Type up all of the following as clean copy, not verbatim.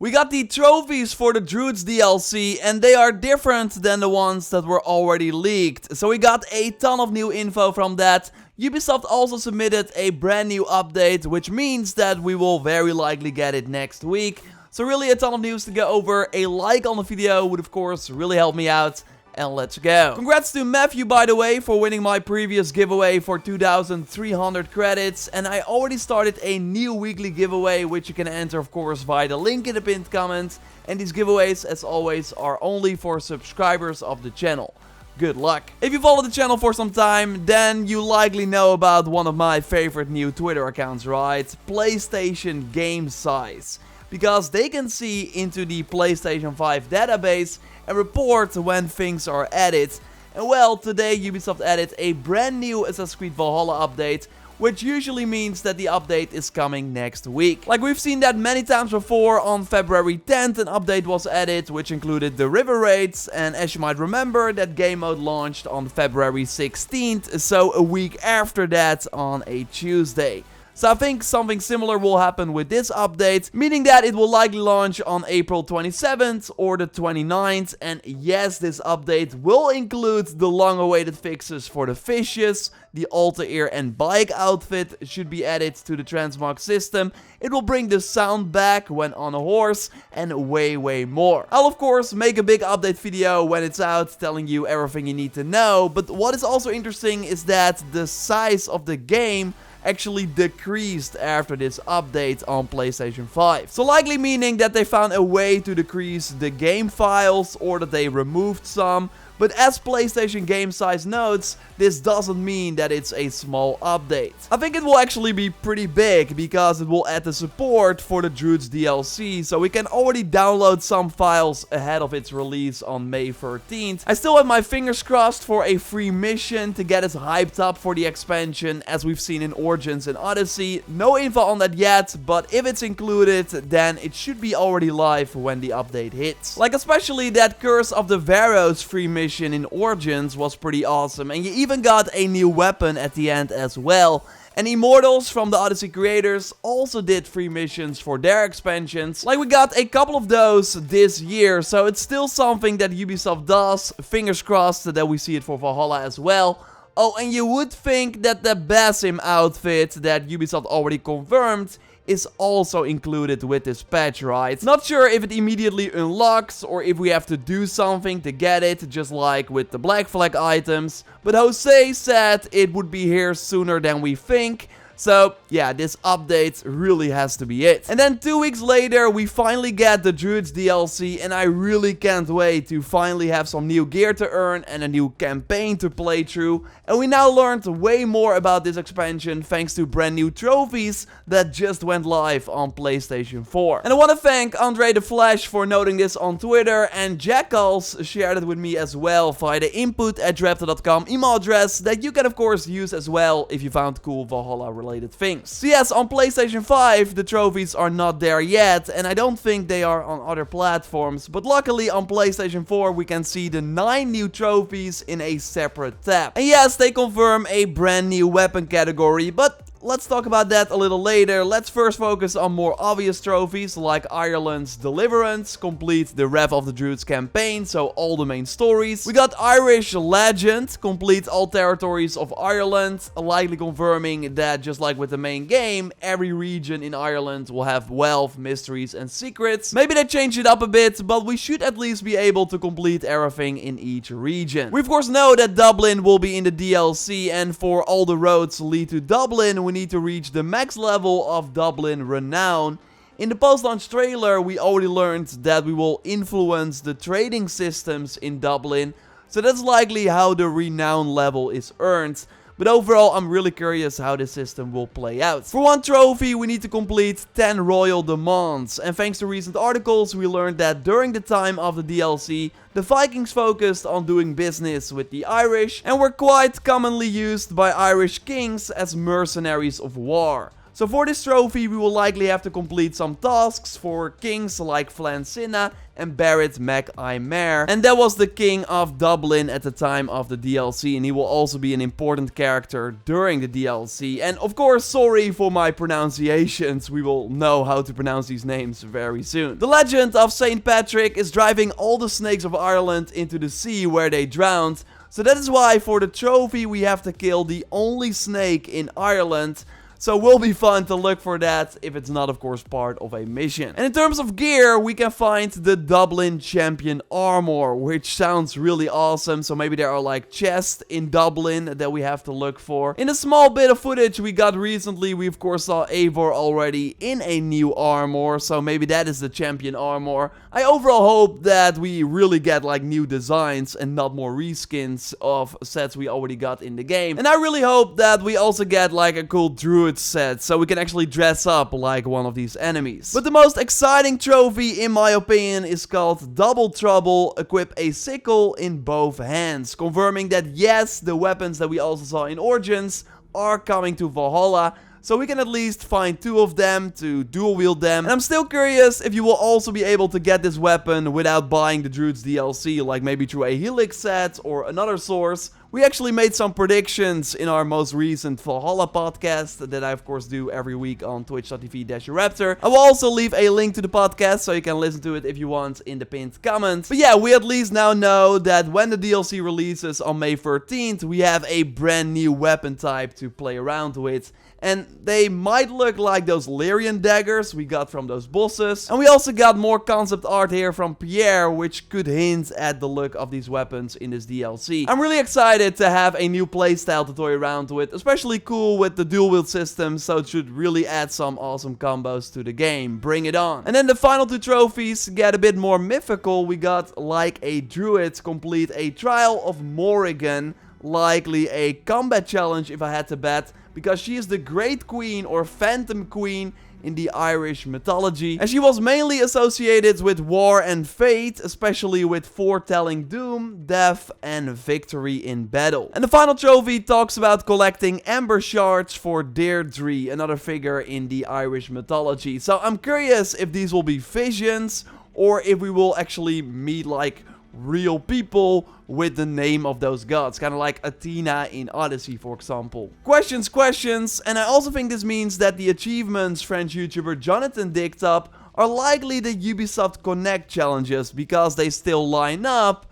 We got the trophies for the Druids DLC, and they are different than the ones that were already leaked. So we got a ton of new info from that. Ubisoft also submitted a brand new update, which means that we will very likely get it next week. So really a ton of news to go over. A like on the video would of course really help me out. And let's go. Congrats to Matthew, by the way, for winning my previous giveaway for 2,300 credits. And I already started a new weekly giveaway, which you can enter, of course, via the link in the pinned comment. And these giveaways, as always, are only for subscribers of the channel. Good luck. If you follow the channel for some time, then you likely know about one of my favorite new Twitter accounts, right? PlayStation Game Size. Because they can see into the PlayStation 5 database and report when things are added. And well, today Ubisoft added a brand new Assassin's Creed Valhalla update, which usually means that the update is coming next week. Like we've seen that many times before. On February 10th an update was added, which included the river raids, and as you might remember, that game mode launched on February 16th, so a week after that on a Tuesday. So I think something similar will happen with this update, meaning that it will likely launch on April 27th or the 29th. And yes, this update will include the long-awaited fixes for the fishes. The alter ear and bike outfit should be added to the transmog system. It will bring the sound back when on a horse, and way more. I'll of course make a big update video when it's out, telling you everything you need to know. But what is also interesting is that the size of the game actually decreased after this update on PlayStation 5. So likely meaning that they found a way to decrease the game files, or that they removed some. But as PlayStation Game Size notes, this doesn't mean that it's a small update. I think it will actually be pretty big, because it will add the support for the Druids DLC, so we can already download some files ahead of its release on May 13th. I still have my fingers crossed for a free mission to get us hyped up for the expansion, as we've seen in Origins and Odyssey. No info on that yet, but if it's included, then it should be already live when the update hits. Like especially that Curse of the Varos free mission in Origins was pretty awesome, and you even got a new weapon at the end as well. And Immortals from the Odyssey creators also did free missions for their expansions. Like we got a couple of those this year, so it's still something that Ubisoft does. Fingers crossed that we see it for Valhalla as well. Oh, and you would think that the Basim outfit that Ubisoft already confirmed is also included with this patch, right? Not sure if it immediately unlocks or if we have to do something to get it, just like with the Black Flag items. But Jose said it would be here sooner than we think. So yeah, this update really has to be it. And then 2 weeks later, we finally get the Druids DLC, and I really can't wait to finally have some new gear to earn and a new campaign to play through. And we now learned way more about this expansion thanks to brand new trophies that just went live on PlayStation 4. And I want to thank Andre the Flash for noting this on Twitter, and Jackals shared it with me as well via the input@joraptor.com email address that you can of course use as well if you found cool Valhalla related things. So yes, on PlayStation 5 the trophies are not there yet, and I don't think they are on other platforms, but luckily on PlayStation 4 we can see the 9 new trophies in a separate tab. And yes, they confirm a brand new weapon category, but let's talk about that a little later. Let's first focus on more obvious trophies like Ireland's Deliverance, complete the Wrath of the Druids campaign, so all the main stories. We got Irish Legend, complete all territories of Ireland, likely confirming that just like with the main game, every region in Ireland will have wealth, mysteries and secrets. Maybe they change it up a bit, but we should at least be able to complete everything in each region. We of course know that Dublin will be in the DLC, and for all the roads lead to Dublin, we need to reach the max level of Dublin Renown. In the post-launch trailer, we already learned that we will influence the trading systems in Dublin, so that's likely how the Renown level is earned. But overall, I'm really curious how this system will play out. For one trophy, we need to complete 10 royal demands. And thanks to recent articles, we learned that during the time of the DLC, the Vikings focused on doing business with the Irish and were quite commonly used by Irish kings as mercenaries of war. So for this trophy, we will likely have to complete some tasks for kings like Flancina and Barrett MacImere. And that was the king of Dublin at the time of the DLC, and he will also be an important character during the DLC. And of course, sorry for my pronunciations, we will know how to pronounce these names very soon. The legend of St. Patrick is driving all the snakes of Ireland into the sea where they drowned. So that is why for the trophy we have to kill the only snake in Ireland. So it will be fun to look for that if it's not, of course, part of a mission. And in terms of gear, we can find the Dublin Champion Armor, which sounds really awesome. So maybe there are like chests in Dublin that we have to look for. In a small bit of footage we got recently, we of course saw Eivor already in a new armor. So maybe that is the Champion Armor. I overall hope that we really get like new designs and not more reskins of sets we already got in the game. And I really hope that we also get like a cool Druid set, so we can actually dress up like one of these enemies. But the most exciting trophy, in my opinion, is called Double Trouble. Equip a sickle in both hands, confirming that yes, the weapons that we also saw in Origins are coming to Valhalla. So we can at least find 2 of them to dual wield them. And I'm still curious if you will also be able to get this weapon without buying the Druids DLC, like maybe through a Helix set or another source. We actually made some predictions in our most recent Valhalla podcast that I of course do every week on twitch.tv/JorRaptor. I will also leave a link to the podcast so you can listen to it if you want in the pinned comment. But yeah, we at least now know that when the DLC releases on May 13th, we have a brand new weapon type to play around with. And they might look like those Lyrian daggers we got from those bosses. And we also got more concept art here from Pierre, which could hint at the look of these weapons in this DLC. I'm really excited to have a new playstyle to toy around with, especially cool with the dual wield system, so it should really add some awesome combos to the game. Bring it on. And then the final 2 trophies get a bit more mythical. We got like a Druid complete a Trial of Morrigan, likely a combat challenge if I had to bet, because she is the Great Queen or Phantom Queen in the Irish mythology. And she was mainly associated with war and fate, especially with foretelling doom, death, and victory in battle. And the final trophy talks about collecting Ember Shards for Deirdre, another figure in the Irish mythology. So I'm curious if these will be visions or if we will actually meet like real people with the name of those gods, kind of like Athena in Odyssey, for example. Questions, and I also think this means that the achievements French YouTuber Jonathan digged up are likely the Ubisoft Connect challenges, because they still line up.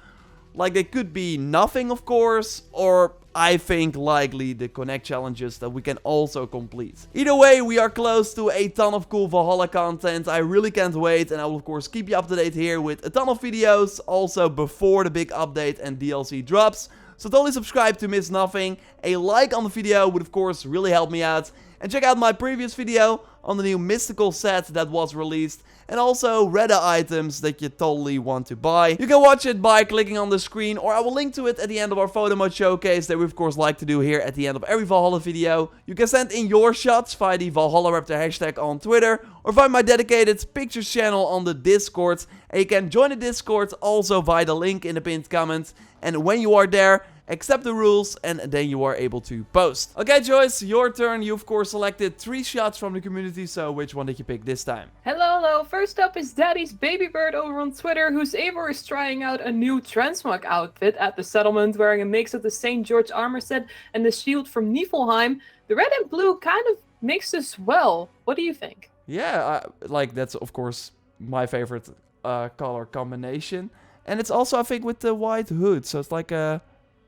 Like, they could be nothing, of course, or I think likely the Connect challenges that we can also complete. Either way, we are close to a ton of cool Valhalla content. I really can't wait, and I will of course keep you up to date here with a ton of videos, also before the big update and DLC drops. So totally subscribe to miss nothing. A like on the video would of course really help me out. And check out my previous video on the new mystical set that was released. And also rare items that you totally want to buy. You can watch it by clicking on the screen, or I will link to it at the end of our photo mode showcase that we of course like to do here at the end of every Valhalla video. You can send in your shots via the JorRaptor hashtag on Twitter, or via my dedicated pictures channel on the Discord. And you can join the Discord also via the link in the pinned comment. And when you are there, accept the rules, and then you are able to post. Okay, Joyce, your turn. You, of course, selected 3 shots from the community, so which one did you pick this time? Hello. First up is Daddy's Baby Bird over on Twitter, whose Eivor is trying out a new transmog outfit at the settlement, wearing a mix of the St. George armor set and the shield from Niflheim. The red and blue kind of mix as well. What do you think? Yeah, like, that's, of course, my favorite color combination. And it's also, I think, with the white hood, so it's like a...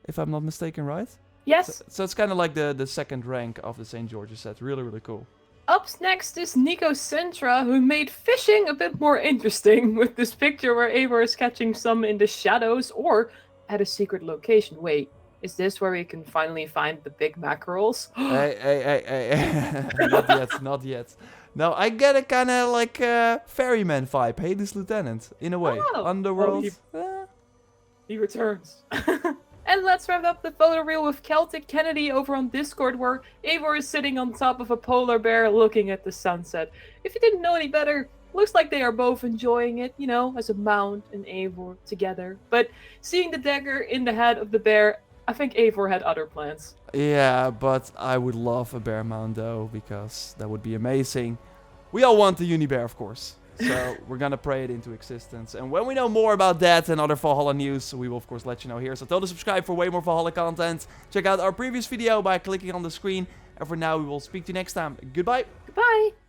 If I'm not mistaken, right? Yes. So it's kind of like the second rank of the St. George's set. Really, really cool. Up next is Nico Centra, who made fishing a bit more interesting with this picture where Eivor is catching some in the shadows or at a secret location. Wait, is this where we can finally find the big mackerels? Hey. Not yet. No, I get a kind of like ferryman vibe. Hades Lieutenant, in a way. Oh. Underworld. He returns. And let's wrap up the photo reel with Celtic Kennedy over on Discord, where Eivor is sitting on top of a polar bear looking at the sunset. If you didn't know any better, looks like they are both enjoying it, you know, as a mount and Eivor together. But seeing the dagger in the head of the bear I think Eivor had other plans. Yeah, but I would love a bear mount though, because that would be amazing. We all want the Unibear, of course. So we're gonna pray it into existence. And when we know more about that and other Valhalla news, we will of course let you know here. So totally subscribe for way more Valhalla content. Check out our previous video by clicking on the screen. And for now, we will speak to you next time. Goodbye. Goodbye.